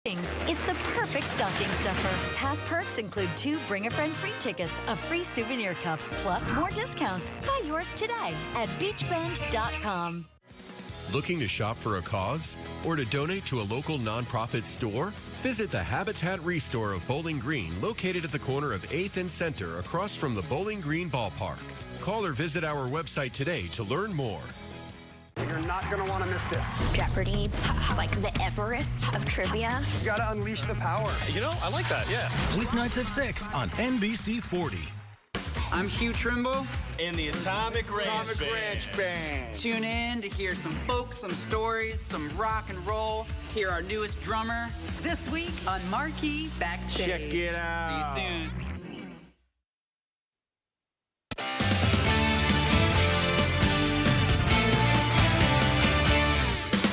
It's the perfect stocking stuffer. Past perks include 2 Bring a Friend free tickets, a free souvenir cup, plus more discounts. Buy yours today at beachbend.com. Looking to shop for a cause or to donate to a local nonprofit store? Visit the Habitat Restore of Bowling Green, located at the corner of 8th and Center across from the Bowling Green Ballpark. Call or visit our website today to learn more. You're not going to want to miss this. Jeopardy, like the Everest of trivia. You got to unleash the power. You know, I like that, yeah. Weeknights at 6 on NBC 40. I'm Hugh Trimble. In the Atomic Ranch Band. Tune in to hear some folk, some stories, some rock and roll. Hear our newest drummer. This week on Marquee Backstage. Check it out. See you soon.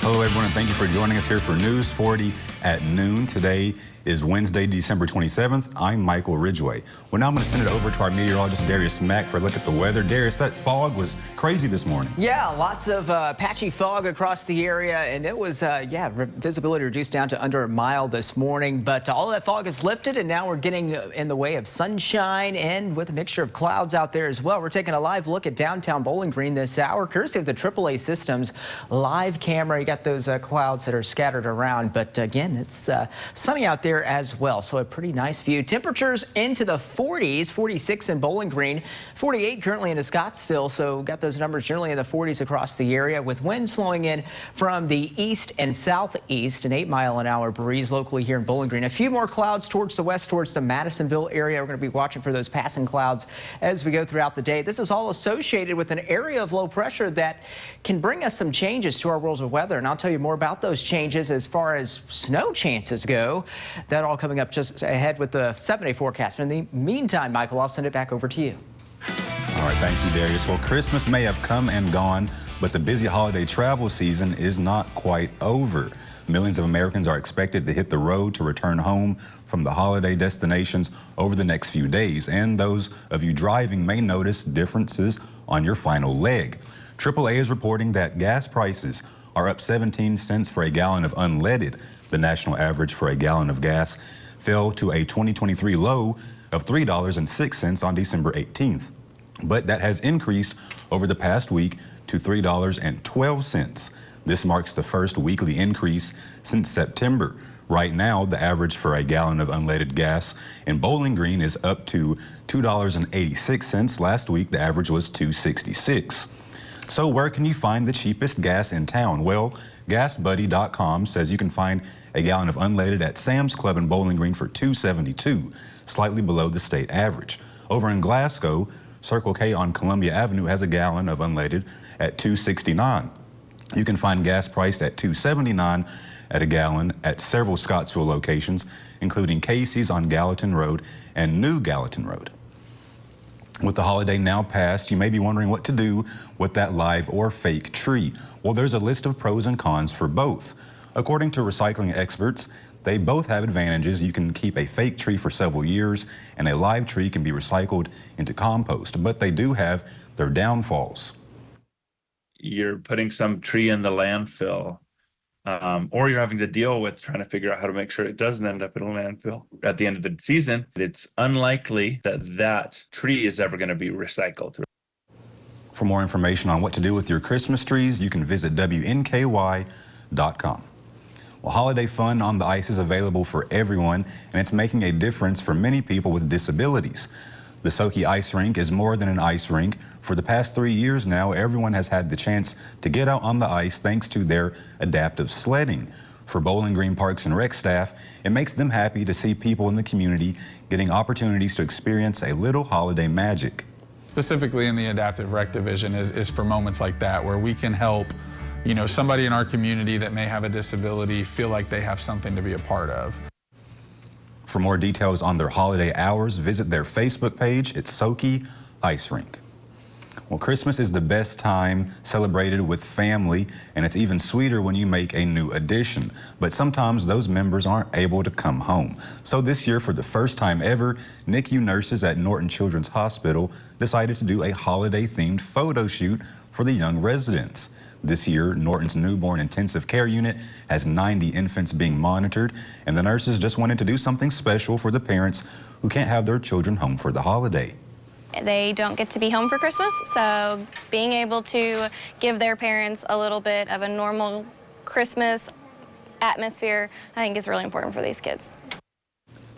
Hello, everyone, and thank you for joining us here for News 40 at noon. Today is Wednesday, December 27th. I'm Michael Ridgway. Well, now I'm going to send it over to our meteorologist, Darius Mack, for a look at the weather. Darius, that fog was crazy this morning. Yeah, lots of patchy fog across the area, and it was, visibility reduced down to under a mile this morning. But all of that fog is lifted, and now we're getting in the way of sunshine and with a mixture of clouds out there as well. We're taking a live look at downtown Bowling Green this hour, courtesy of the AAA Systems live camera. You got those clouds that are scattered around, but again, it's sunny out there as well, so a pretty nice view. Temperatures into the 40s, 46 in Bowling Green, 48 currently into Scottsville, so got those numbers generally in the 40s across the area, with winds flowing in from the east and southeast, an 8-mile-an-hour breeze locally here in Bowling Green. A few more clouds towards the west, towards the Madisonville area. We're going to be watching for those passing clouds as we go throughout the day. This is all associated with an area of low pressure that can bring us some changes to our world of weather, and I'll tell you more about those changes as far as snow chances go. That all coming up just ahead with the 7-day forecast. In the meantime, Michael, I'll send it back over to you. All right, thank you, Darius. Well, Christmas may have come and gone, but the busy holiday travel season is not quite over. Millions of Americans are expected to hit the road to return home from the holiday destinations over the next few days, and those of you driving may notice differences on your final leg. AAA is reporting that gas prices are up 17 cents for a gallon of unleaded. The national average for a gallon of gas fell to a 2023 low of $3.06 on December 18th. But that has increased over the past week to $3.12. This marks the first weekly increase since September. Right now, the average for a gallon of unleaded gas in Bowling Green is up to $2.86. Last week, the average was $2.66. So where can you find the cheapest gas in town? Well, GasBuddy.com says you can find a gallon of unleaded at Sam's Club in Bowling Green for $2.72, slightly below the state average. Over in Glasgow, Circle K on Columbia Avenue has a gallon of unleaded at $2.69. You can find gas priced at $2.79 at a gallon at several Scottsville locations, including Casey's on Gallatin Road and New Gallatin Road. With the holiday now past, you may be wondering what to do with that live or fake tree. Well, there's a list of pros and cons for both. According to recycling experts, they both have advantages. You can keep a fake tree for several years, and a live tree can be recycled into compost, but they do have their downfalls. You're putting some tree in the landfill, or you're having to deal with trying to figure out how to make sure it doesn't end up in a landfill. At the end of the season, it's unlikely that that tree is ever going to be recycled. For more information on what to do with your Christmas trees, you can visit WNKY.com. Well, holiday fun on the ice is available for everyone, and it's making a difference for many people with disabilities. The Soki Ice Rink is more than an ice rink. For the past 3 years now, everyone has had the chance to get out on the ice thanks to their adaptive sledding. For Bowling Green Parks and Rec staff, it makes them happy to see people in the community getting opportunities to experience a little holiday magic. Specifically in the adaptive rec division is for moments like that where we can help, you know, somebody in our community that may have a disability feel like they have something to be a part of. For more details on their holiday hours, visit their Facebook page. It's Soki Ice Rink. Well, Christmas is the best time celebrated with family, and it's even sweeter when you make a new addition. But sometimes those members aren't able to come home. So this year, for the first time ever, NICU nurses at Norton Children's Hospital decided to do a holiday-themed photo shoot for the young residents. This year, Norton's newborn intensive care unit has 90 infants being monitored, and the nurses just wanted to do something special for the parents who can't have their children home for the holiday. They don't get to be home for Christmas, so being able to give their parents a little bit of a normal Christmas atmosphere, I think is really important for these kids.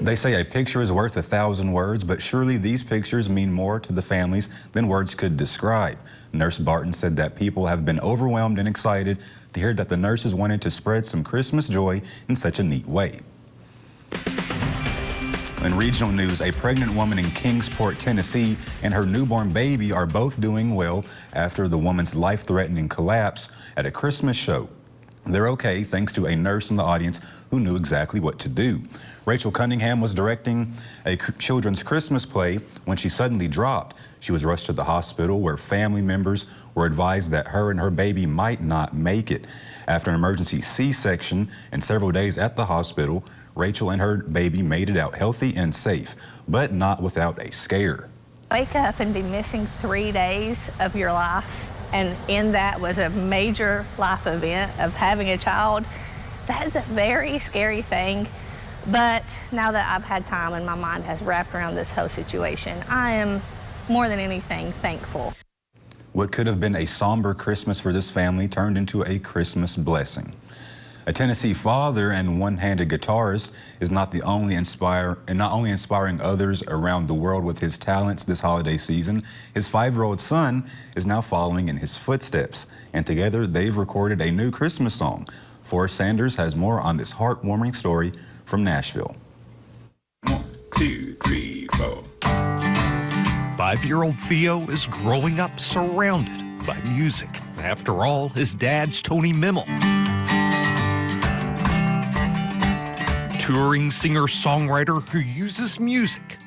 They say a picture is worth 1,000 words, but surely these pictures mean more to the families than words could describe. Nurse Barton said that people have been overwhelmed and excited to hear that the nurses wanted to spread some Christmas joy in such a neat way. In regional news, a pregnant woman in Kingsport, Tennessee, and her newborn baby are both doing well after the woman's life-threatening collapse at a Christmas show. They're okay thanks to a nurse in the audience who knew exactly what to do. Rachel Cunningham was directing a children's Christmas play when she suddenly dropped. She was rushed to the hospital where family members were advised that her and her baby might not make it. After an emergency C-section and several days at the hospital, Rachel and her baby made it out healthy and safe, but not without a scare. Wake up and be missing 3 days of your life, and in that was a major life event of having a child. That is a very scary thing, but now that I've had time and my mind has wrapped around this whole situation, I am more than anything thankful. What could have been a somber Christmas for this family turned into a Christmas blessing. A Tennessee father and one-handed guitarist is not only inspiring others around the world with his talents this holiday season, his 5-year-old son is now following in his footsteps, and together they've recorded a new Christmas song. Forrest Sanders has more on this heartwarming story from Nashville. 1, 2, 3, 4. 5-year-old Theo is growing up surrounded by music. After all, his dad's Tony Mimmel. Touring singer-songwriter who uses music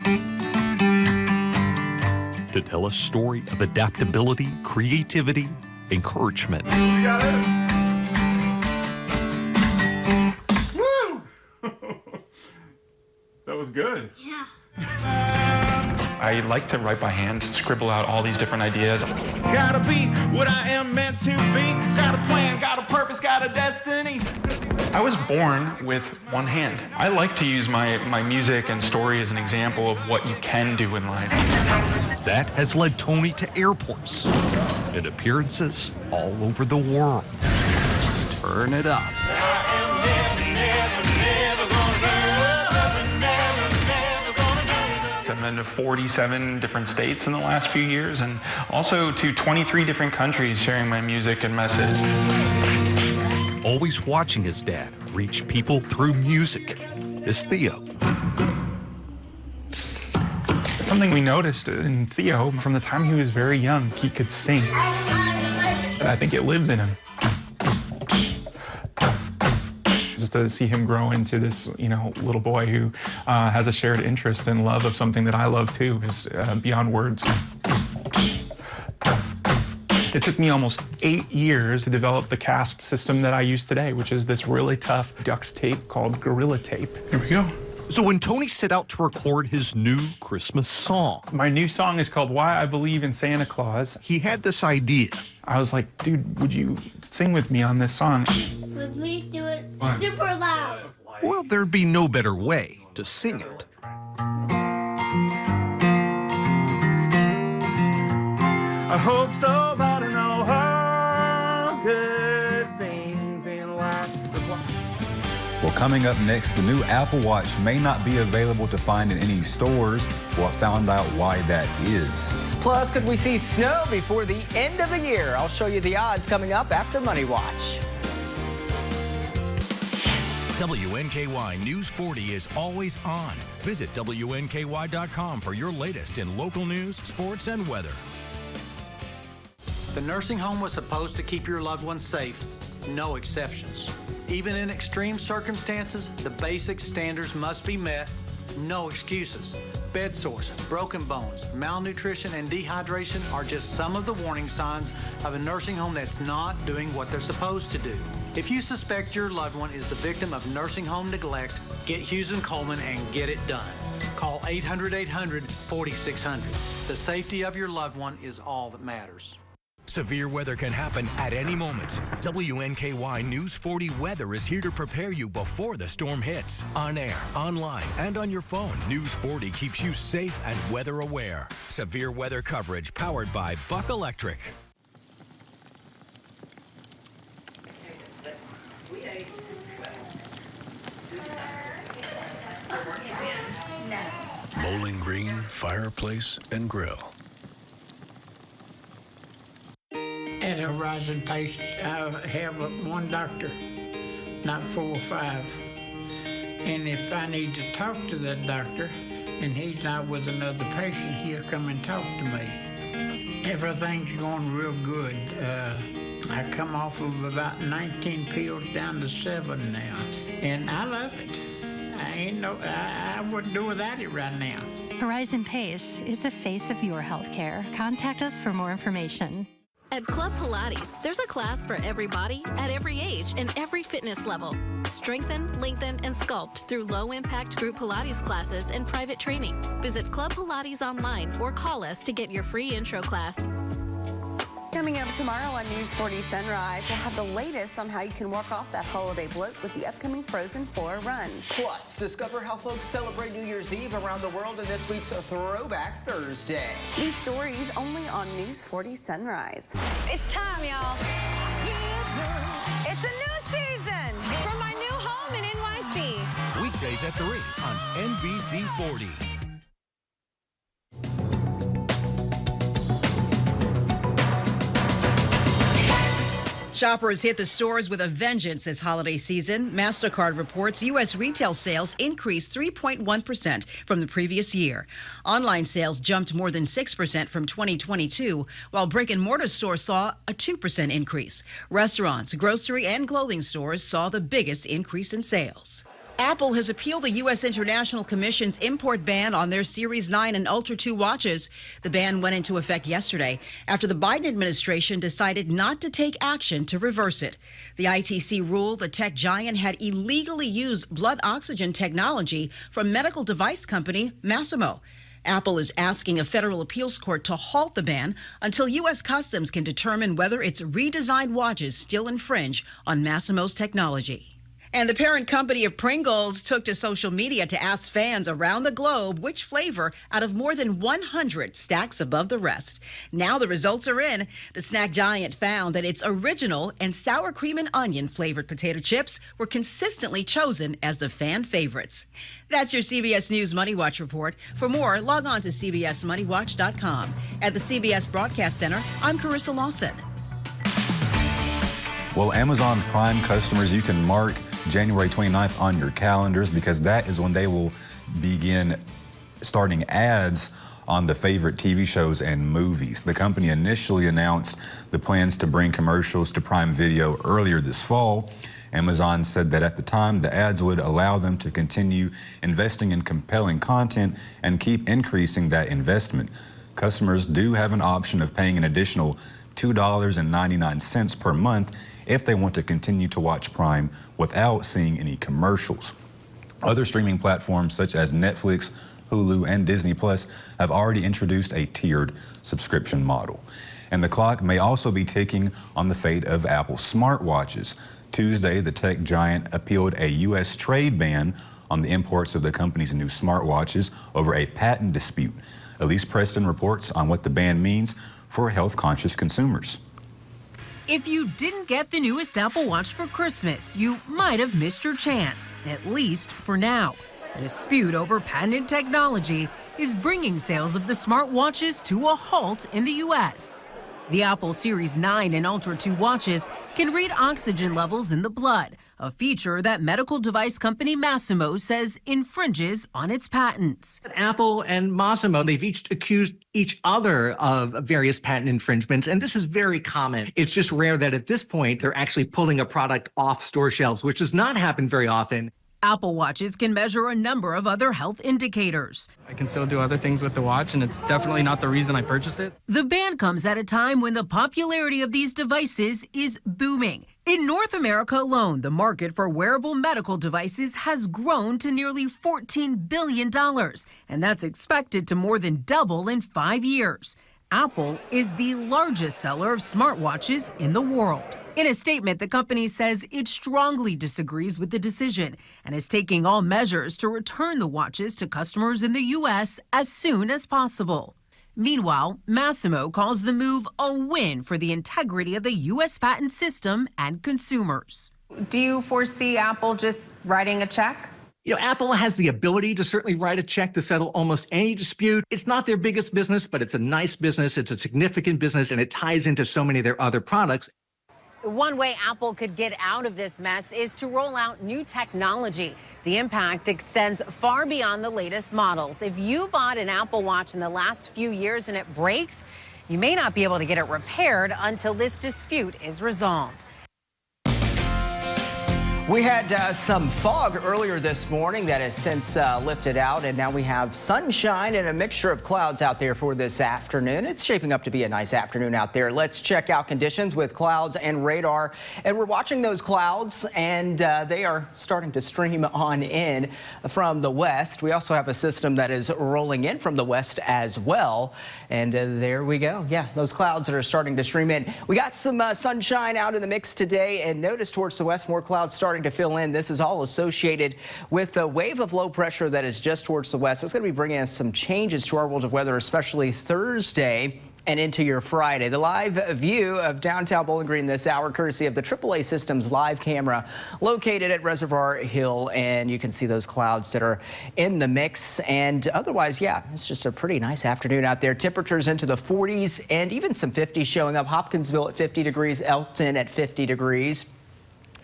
to tell a story of adaptability, creativity, encouragement. You got it. Woo! That was good. Yeah. I like to write by hand, scribble out all these different ideas. Gotta be what I am meant to be. Got a plan, got a purpose, got a destiny. I was born with one hand. I like to use my music and story as an example of what you can do in life. That has led Tony to airports and appearances all over the world. Turn it up. I've been to 47 different states in the last few years, and also to 23 different countries sharing my music and message. Always watching his dad reach people through music is Theo. Something we noticed in Theo from the time he was very young, he could sing. And I think it lives in him. Just to see him grow into this, little boy who has a shared interest and love of something that I love too is beyond words. It took me almost 8 years to develop the cast system that I use today, which is this really tough duct tape called Gorilla Tape. Here we go. So when Tony set out to record his new Christmas song. My new song is called Why I Believe in Santa Claus. He had this idea. I was like, dude, would you sing with me on this song? Would we do it super loud? Well, there'd be no better way to sing it. I hope so, but I know all good things in life. Well, coming up next, the new Apple Watch may not be available to find in any stores. We'll find out why that is. Plus, could we see snow before the end of the year? I'll show you the odds coming up after Money Watch. WNKY News 40 is always on. Visit WNKY.com for your latest in local news, sports, and weather. The nursing home was supposed to keep your loved ones safe, no exceptions. Even in extreme circumstances, the basic standards must be met, no excuses. Bed sores, broken bones, malnutrition, and dehydration are just some of the warning signs of a nursing home that's not doing what they're supposed to do. If you suspect your loved one is the victim of nursing home neglect, get Hughes & Coleman and get it done. Call 800-800-4600. The safety of your loved one is all that matters. Severe weather can happen at any moment. WNKY News 40 Weather is here to prepare you before the storm hits. On air, online, and on your phone, News 40 keeps you safe and weather aware. Severe weather coverage powered by Buck Electric. Bowling Green Fireplace and Grill. At Horizon Pace, I have one doctor, not 4 or 5. And if I need to talk to that doctor and he's not with another patient, he'll come and talk to me. Everything's going real good. I come off of about 19 pills down to 7 now, and I love it. I wouldn't do without it right now. Horizon Pace is the face of your healthcare. Contact us for more information. At Club Pilates, there's a class for every body, at every age, and every fitness level. Strengthen, lengthen, and sculpt through low-impact group Pilates classes and private training. Visit Club Pilates online or call us to get your free intro class. Coming up tomorrow on News 40 Sunrise, we'll have the latest on how you can walk off that holiday bloat with the upcoming Frozen 4 run. Plus, discover how folks celebrate New Year's Eve around the world in this week's Throwback Thursday. These stories only on News 40 Sunrise. It's time, y'all. It's a new season from my new home in NYC. Weekdays at 3 on NBC 40. Shoppers hit the stores with a vengeance this holiday season. MasterCard reports U.S. retail sales increased 3.1% from the previous year. Online sales jumped more than 6% from 2022, while brick-and-mortar stores saw a 2% increase. Restaurants, grocery, and clothing stores saw the biggest increase in sales. Apple has appealed the U.S. International Commission's import ban on their Series 9 and Ultra 2 watches. The ban went into effect yesterday after the Biden administration decided not to take action to reverse it. The ITC ruled the tech giant had illegally used blood oxygen technology from medical device company Masimo. Apple is asking a federal appeals court to halt the ban until U.S. Customs can determine whether its redesigned watches still infringe on Masimo's technology. And the parent company of Pringles took to social media to ask fans around the globe which flavor out of more than 100 stacks above the rest. Now the results are in. The snack giant found that its original and sour cream and onion flavored potato chips were consistently chosen as the fan favorites. That's your CBS News Money Watch report. For more, log on to CBSMoneyWatch.com. At the CBS Broadcast Center, I'm Carissa Lawson. Well, Amazon Prime customers, you can mark January 29th on your calendars because that is when they will begin starting ads on the favorite TV shows and movies. The company initially announced the plans to bring commercials to Prime Video earlier this fall. Amazon said that at the time, the ads would allow them to continue investing in compelling content and keep increasing that investment. Customers do have an option of paying an additional $2.99 per month if they want to continue to watch Prime without seeing any commercials. Other streaming platforms such as Netflix, Hulu, and Disney Plus have already introduced a tiered subscription model. And the clock may also be ticking on the fate of Apple smartwatches. Tuesday, the tech giant appealed a U.S. trade ban on the imports of the company's new smartwatches over a patent dispute. Elise Preston reports on what the ban means for health-conscious consumers. If you didn't get the newest Apple Watch for Christmas, you might have missed your chance, at least for now. A dispute over patented technology is bringing sales of the smartwatches to a halt in the U.S. The Apple Series 9 and Ultra 2 watches can read oxygen levels in the blood, a feature that medical device company Masimo says infringes on its patents. Apple and Masimo, they've each accused each other of various patent infringements, and this is very common. It's just rare that at this point they're actually pulling a product off store shelves, which does not happen very often. Apple Watches can measure a number of other health indicators. I can still do other things with the watch, and it's definitely not the reason I purchased it. The ban comes at a time when the popularity of these devices is booming. In North America alone, the market for wearable medical devices has grown to nearly $14 billion, and that's expected to more than double in 5 years. Apple is the largest seller of smartwatches in the world. In a statement, the company says it strongly disagrees with the decision and is taking all measures to return the watches to customers in the U.S. as soon as possible. Meanwhile, Massimo calls the move a win for the integrity of the U.S. patent system and consumers. Do you foresee Apple just writing a check? You know, Apple has the ability to certainly write a check to settle almost any dispute. It's not their biggest business, but it's a nice business. It's a significant business, and it ties into so many of their other products. One way Apple could get out of this mess is to roll out new technology. The impact extends far beyond the latest models. If you bought an Apple Watch in the last few years and it breaks, you may not be able to get it repaired until this dispute is resolved. We had some fog earlier this morning that has since lifted out, and now we have sunshine and a mixture of clouds out there for this afternoon. It's shaping up to be a nice afternoon out there. Let's check out conditions with clouds and radar. And we're watching those clouds, and they are starting to stream on in from the west. We also have a system that is rolling in from the west as well. And there we go. Yeah, those clouds that are starting to stream in. We got some sunshine out in the mix today, and notice towards the west, more clouds starting to fill in. This is all associated with a wave of low pressure that is just towards the west. It's going to be bringing us some changes to our world of weather, especially Thursday and into your Friday. The live view of downtown Bowling Green this hour, courtesy of the AAA Systems live camera located at Reservoir Hill, and you can see those clouds that are in the mix. And otherwise, yeah, it's just a pretty nice afternoon out there. Temperatures into the 40s and even some 50s showing up. Hopkinsville at 50 degrees, Elkton at 50 degrees.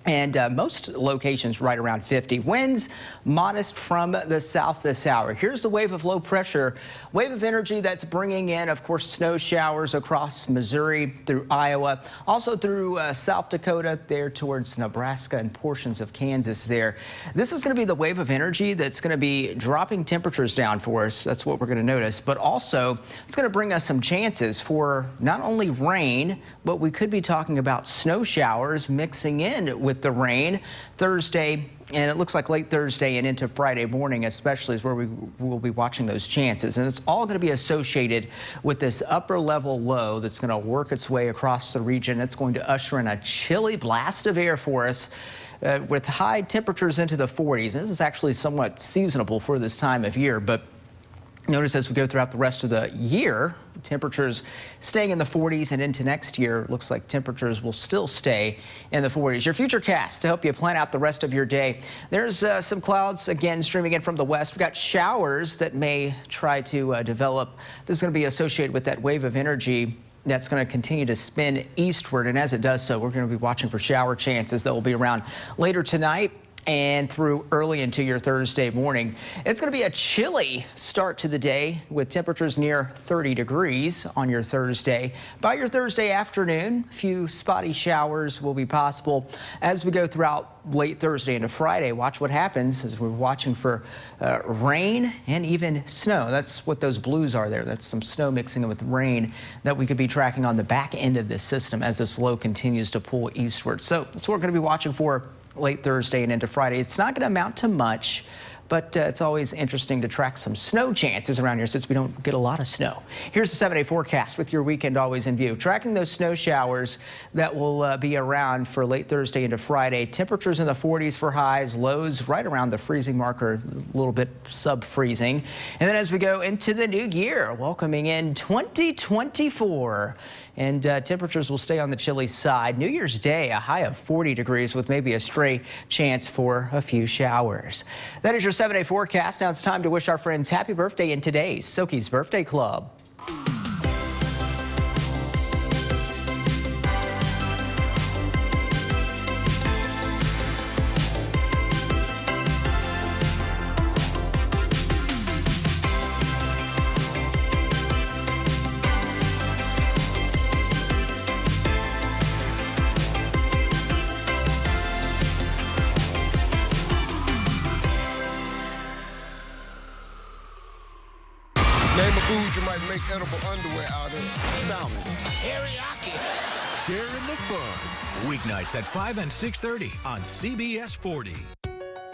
And most locations right around 50. Winds modest from the south this hour. Here's the wave of low pressure, wave of energy that's bringing in, of course, snow showers across Missouri through Iowa, also through South Dakota there towards Nebraska and portions of Kansas there. This is going to be the wave of energy that's going to be dropping temperatures down for us. That's what we're going to notice. But also, it's going to bring us some chances for not only rain, but we could be talking about snow showers mixing in with the rain Thursday, and it looks like late Thursday and into Friday morning especially is where we will be watching those chances. And it's all going to be associated with this upper level low that's going to work its way across the region. It's going to usher in a chilly blast of air for us with high temperatures into the 40s. And this is actually somewhat seasonable for this time of year, but notice as we go throughout the rest of the year, temperatures staying in the 40s, and into next year, looks like temperatures will still stay in the 40s. Your future cast to help you plan out the rest of your day. There's some clouds, again, streaming in from the west. We've got showers that may try to develop. This is going to be associated with that wave of energy that's going to continue to spin eastward. And as it does so, we're going to be watching for shower chances that will be around later tonight and through early into your Thursday morning. It's going to be a chilly start to the day with temperatures near 30 degrees on your Thursday. By your Thursday afternoon, a few spotty showers will be possible as we go throughout late Thursday into Friday. Watch what happens as we're watching for rain and even snow. That's what those blues are there. That's some snow mixing with rain that we could be tracking on the back end of this system as this low continues to pull eastward. So that's what we're going to be watching for late Thursday and into Friday. It's not going to amount to much, but it's always interesting to track some snow chances around here since we don't get a lot of snow. Here's the 7-day forecast with your weekend always in view. Tracking those snow showers that will be around for late Thursday into Friday. Temperatures in the 40s for highs, lows right around the freezing mark or a little bit sub-freezing. And then as we go into the new year, welcoming in 2024. And temperatures will stay on the chilly side. New Year's Day, a high of 40 degrees with maybe a stray chance for a few showers. That is your 7-day forecast. Now it's time to wish our friends happy birthday in today's Soki's Birthday Club. Name a food you might make edible underwear out of. Salmon. Teriyaki. Sharing the fun. Weeknights at 5 and 6:30 on CBS 40.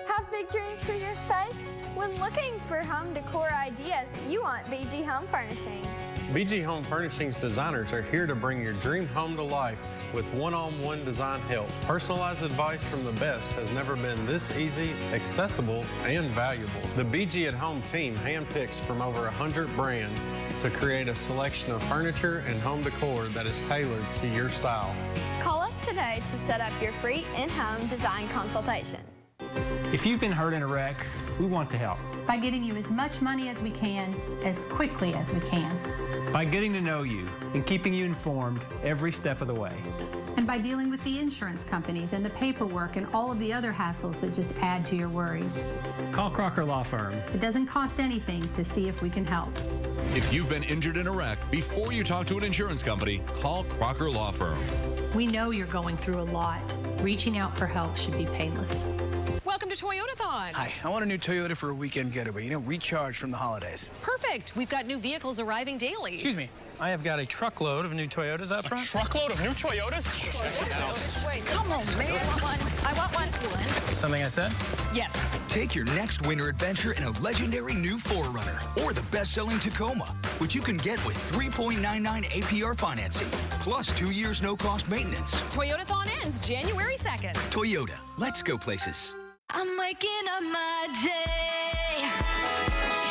Have big dreams for your space? When looking for home decor ideas, you want BG Home Furnishings. BG Home Furnishings designers are here to bring your dream home to life with one-on-one design help. Personalized advice from the best has never been this easy, accessible, and valuable. The BG at Home team handpicks from over 100 brands to create a selection of furniture and home decor that is tailored to your style. Call us today to set up your free in-home design consultation. If you've been hurt in a wreck, we want to help. By getting you as much money as we can, as quickly as we can. By getting to know you and keeping you informed every step of the way. And by dealing with the insurance companies and the paperwork and all of the other hassles that just add to your worries. Call Crocker Law Firm. It doesn't cost anything to see if we can help. If you've been injured in a wreck, before you talk to an insurance company, call Crocker Law Firm. We know you're going through a lot. Reaching out for help should be painless. Welcome to Toyotathon. Hi, I want a new Toyota for a weekend getaway. Recharge from the holidays. Perfect. We've got new vehicles arriving daily. Excuse me. I have got a truckload of new Toyotas out front. A truckload of new Toyotas? Check it out. Wait, come on, man. I want one. Something I said? Yes. Take your next winter adventure in a legendary new 4Runner or the best-selling Tacoma, which you can get with 3.99 APR financing, plus 2 years no-cost maintenance. Toyotathon ends January 2nd. Toyota, let's go places. I'm waking up my day.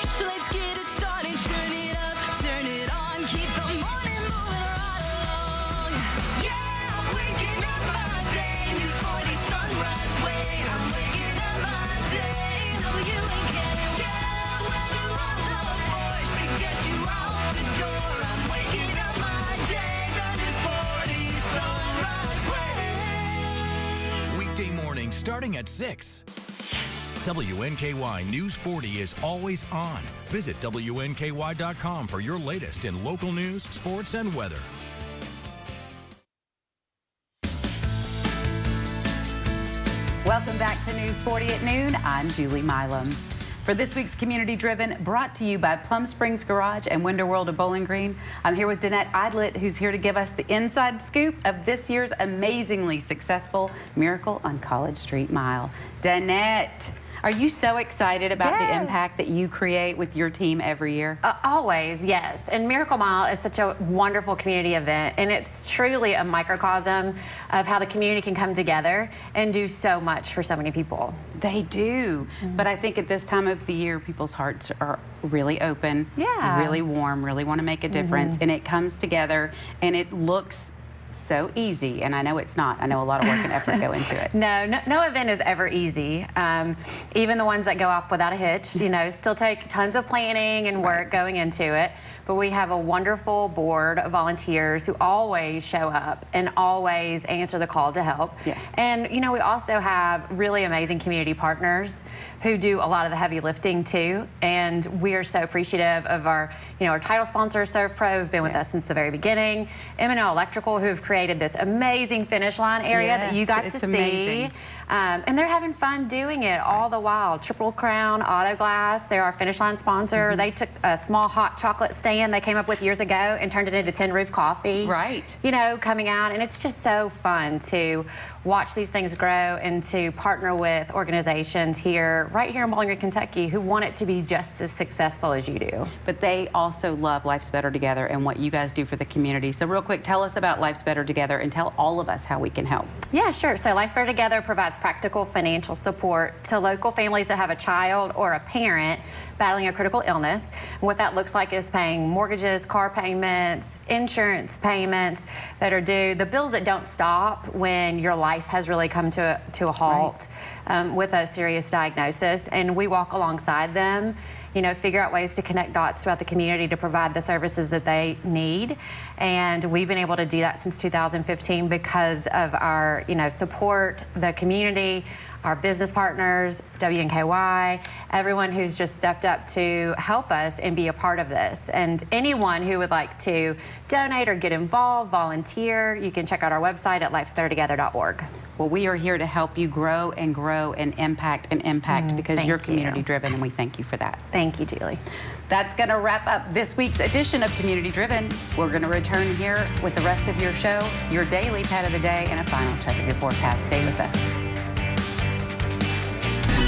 So let's get it started. Turn it up, turn it on. Keep the morning moving right along. Yeah, I'm waking up my day. News 40 sunrise way. I'm waking up my day. WNKY. Yeah, we're on the force to get you out the door. I'm waking up my day. The News 40 sunrise way. Weekday morning starting at 6. WNKY News 40 is always on. Visit WNKY.com for your latest in local news, sports, and weather. Welcome back to News 40 at noon. I'm Julie Milam. For this week's Community Driven, brought to you by Plum Springs Garage and Winter World of Bowling Green, I'm here with Danette Idlet, who's here to give us the inside scoop of this year's amazingly successful Miracle on College Street Mile. Danette, are you so excited about the impact that you create with your team every year? Always, yes. And Miracle Mile is such a wonderful community event, and it's truly a microcosm of how the community can come together and do so much for so many people. They do. But I think at this time of the year, people's hearts are really open, really warm, really want to make a difference, and it comes together, and it looks so easy, and I know it's not. I know a lot of work and effort go into it. No event is ever easy. Even the ones that go off without a hitch, still take tons of planning and work going into it. But we have a wonderful board of volunteers who always show up and always answer the call to help. Yeah. And we also have really amazing community partners who do a lot of the heavy lifting too. And we are so appreciative of our title sponsor, Serve Pro, who've been with us since the very beginning. M&L Electrical, who've created this amazing finish line area that you got to see. And they're having fun doing it all the while. Triple Crown Auto Glass, they're our finish line sponsor. They took a small hot chocolate stand they came up with years ago and turned it into Tin Roof Coffee. Right. Coming out, and it's just so fun to watch these things grow and to partner with organizations right here in Bowling Green, Kentucky, who want it to be just as successful as you do. But they also love Life's Better Together and what you guys do for the community. So real quick, tell us about Life's Better Together and tell all of us how we can help. Yeah, sure. So Life's Better Together provides practical financial support to local families that have a child or a parent battling a critical illness. And what that looks like is paying mortgages, car payments, insurance payments that are due, the bills that don't stop when your life has really come to a halt with a serious diagnosis. And we walk alongside them, figure out ways to connect dots throughout the community to provide the services that they need. And we've been able to do that since 2015 because of our, support, the community, our business partners, WNKY, everyone who's just stepped up to help us and be a part of this. And anyone who would like to donate or get involved, volunteer, you can check out our website at lifesbettertogether.org. Well, we are here to help you grow and impact because you're community driven, and we thank you for that. Thank you, Julie. That's going to wrap up this week's edition of Community Driven. We're going to return here with the rest of your show, your daily pet of the day, and a final check of your forecast. Stay with us.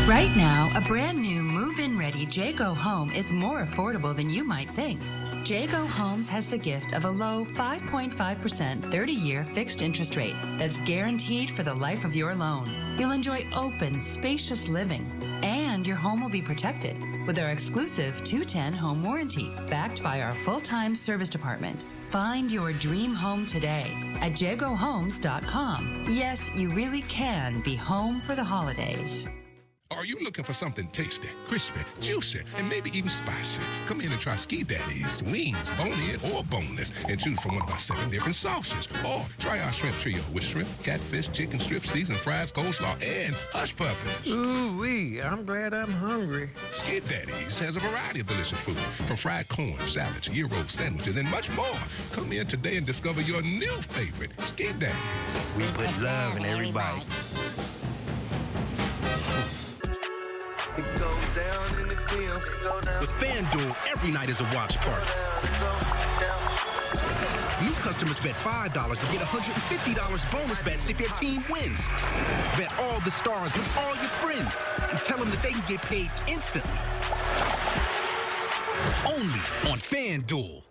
Right now, a brand new move-in ready Jaygo home is more affordable than you might think. Jaygo Homes has the gift of a low 5.5% 30-year fixed interest rate that's guaranteed for the life of your loan. You'll enjoy open, spacious living, and your home will be protected with our exclusive 210 home warranty, backed by our full-time service department. Find your dream home today at jaygohomes.com. Yes, you really can be home for the holidays. Are you looking for something tasty, crispy, juicy, and maybe even spicy? Come in and try Ski Daddy's wings, bone-in or boneless, and choose from one of our 7 different sauces. Or try our shrimp trio with shrimp, catfish, chicken strips, seasoned fries, coleslaw, and hush puppies. Ooh-wee, I'm glad I'm hungry. Ski Daddy's has a variety of delicious food, from fried corn, salads, gyro sandwiches, and much more. Come in today and discover your new favorite, Ski Daddy's. We put love in every bite. With FanDuel, every night is a watch party. New customers bet $5 and get $150 bonus bets if your team wins. Bet all the stars with all your friends and tell them that they can get paid instantly. Only on FanDuel.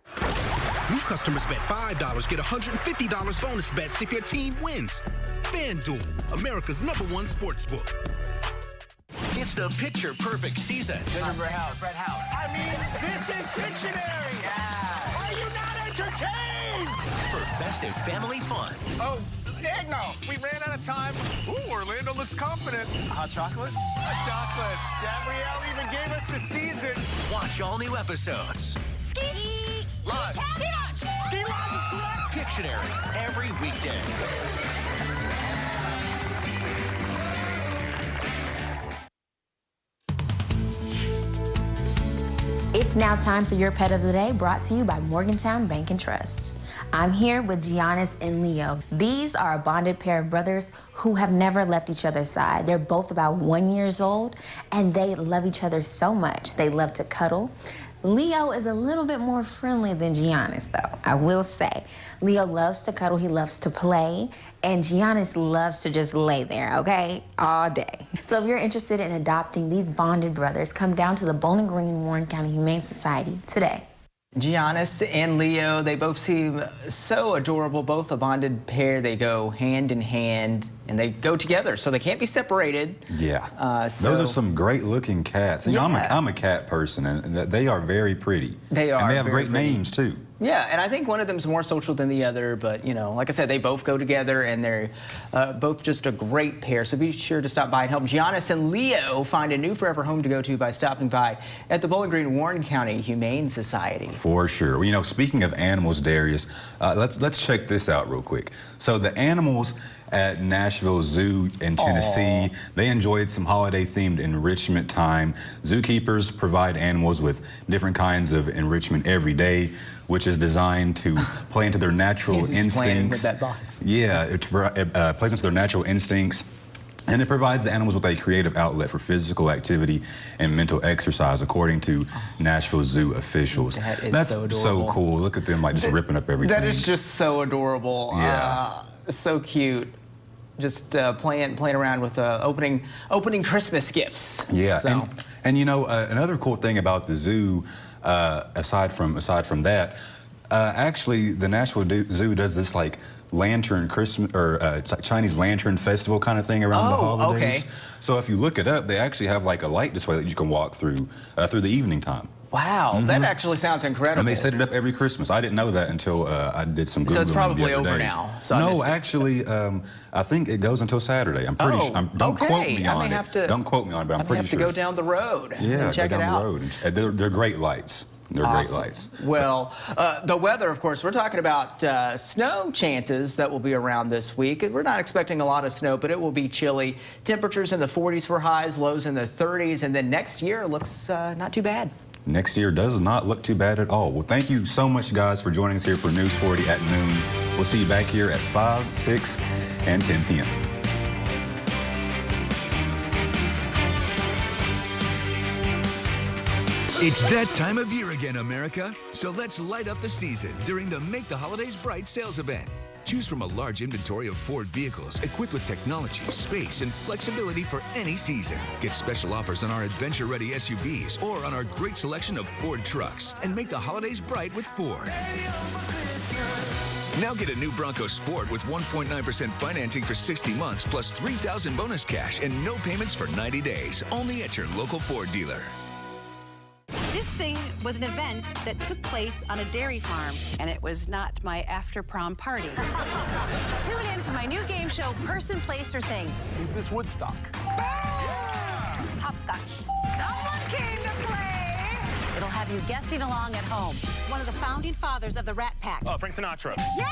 New customers bet $5, get $150 bonus bets if your team wins. FanDuel, America's #1 sportsbook. It's the picture-perfect season. Gingerbread House. I mean, this is Pictionary. Yeah. Are you not entertained? For festive family fun. Oh, eggnog. We ran out of time. Ooh, Orlando looks confident. Hot chocolate? Hot chocolate. Gabrielle even gave us the season. Watch all new episodes. Ski Lodge. Ski Lodge. Ski Lodge. Pictionary every weekday. It's now time for your pet of the day, brought to you by Morgantown Bank and Trust. I'm here with Giannis and Leo. These are a bonded pair of brothers who have never left each other's side. They're both about 1 year old, and they love each other so much. They love to cuddle. Leo is a little bit more friendly than Giannis, though, I will say. Leo loves to cuddle, he loves to play, and Giannis loves to just lay there, okay, all day. So if you're interested in adopting these bonded brothers, come down to the Bowling Green Warren County Humane Society today. Giannis and Leo, they both seem so adorable, both a bonded pair. They go hand in hand and they go together, so they can't be separated. Yeah, those are some great looking cats. And I'm a cat person, and they are very pretty. They are, and they have very great pretty. names too. Yeah, and I think one of them's more social than the other, but, you know, like I said, they both go together, and they're both just a great pair. So be sure to stop by and help Giannis and Leo find a new forever home to go to by stopping by at the Bowling Green Warren County Humane Society. For sure. Well, you know, speaking of animals, Darius, let's check this out real quick. So the animals at Nashville Zoo in Tennessee, they enjoyed some holiday-themed enrichment time. Zookeepers provide animals with different kinds of enrichment every day, which is designed to play into their natural instincts. With that box. Yeah, it plays into their natural instincts. And it provides the animals with a creative outlet for physical activity and mental exercise, according to Nashville Zoo officials. That's so cool. Look at them like just ripping up everything. That is just so adorable. Yeah. So cute. Just playing around with opening Christmas gifts. Yeah, so. and you know, another cool thing about the zoo, aside from that, actually the Nashville Zoo does this like lantern Christmas or it's like Chinese lantern festival kind of thing around the holidays. Okay. So if you look it up, they actually have like a light display that you can walk through the evening time. Wow, that actually sounds incredible. And they set it up every Christmas. I didn't know that until I did some Googling. So it's probably the other over day. now. So no, actually, I think it goes until Saturday. I'm pretty sure. Don't quote me on it. Don't quote me on it, but I'm pretty sure. I have to go down the road and check go it down out. the road. And they're great lights. They're great lights. Well, the weather, of course, we're talking about snow chances that will be around this week. We're not expecting a lot of snow, but it will be chilly. Temperatures in the 40s for highs, lows in the 30s, and then next year looks not too bad. Next year does not look too bad at all. Well, thank you so much, guys, for joining us here for News 40 at noon. We'll see you back here at 5, 6, and 10 p.m. It's that time of year again, America. So let's light up the season during the Make the Holidays Bright sales event. Choose from a large inventory of Ford vehicles equipped with technology, space, and flexibility for any season. Get special offers on our adventure-ready SUVs or on our great selection of Ford trucks. And make the holidays bright with Ford. Now get a new Bronco Sport with 1.9% financing for 60 months plus $3,000 bonus cash and no payments for 90 days. Only at your local Ford dealer. This thing was an event that took place on a dairy farm, and it was not my after-prom party. Tune in for my new game show, Person, Place, or Thing. Is this Woodstock? Yeah! Hopscotch. Someone came to play. It'll have you guessing along at home. One of the founding fathers of the Rat Pack. Oh, Frank Sinatra. Yeah!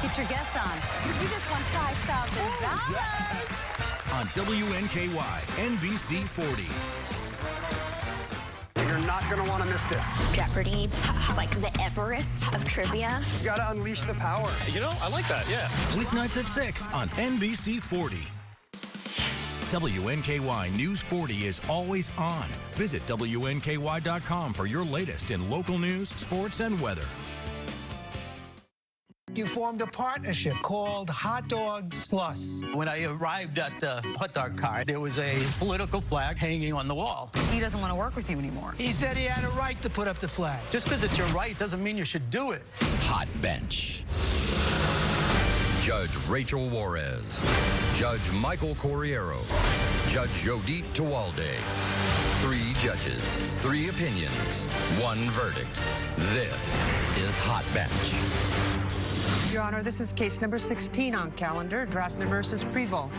Get your guess on. You just won $5,000. On WNKY, NBC 40. You're not going to want to miss this. Jeopardy, like the Everest of trivia. You got to unleash the power. You know, I like that, yeah. Weeknights at 6 on NBC 40. WNKY News 40 is always on. Visit WNKY.com for your latest in local news, sports, and weather. You formed a partnership called Hot Dogs Plus. When I arrived at the hot dog cart, there was a political flag hanging on the wall. He doesn't want to work with you anymore. He said he had a right to put up the flag. Just because it's your right doesn't mean you should do it. Hot Bench. Judge Rachel Juarez. Judge Michael Corriero. Judge Jodit Tawalde. 3 judges, 3 opinions, 1 verdict. This is Hot Bench. Your Honor, this is case number 16 on calendar, Drasner versus Prevost.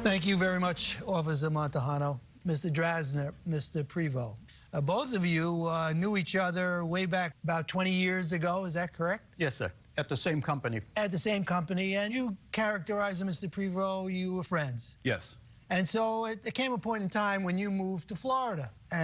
Thank you very much, Officer Montejano. Mr. Drasner, Mr. Prevost. Both of you knew each other way back about 20 years ago, is that correct? Yes, sir. At the same company. At the same company, and you characterized Mr. Prevost, you were friends. Yes. And so there came a point in time when you moved to Florida, and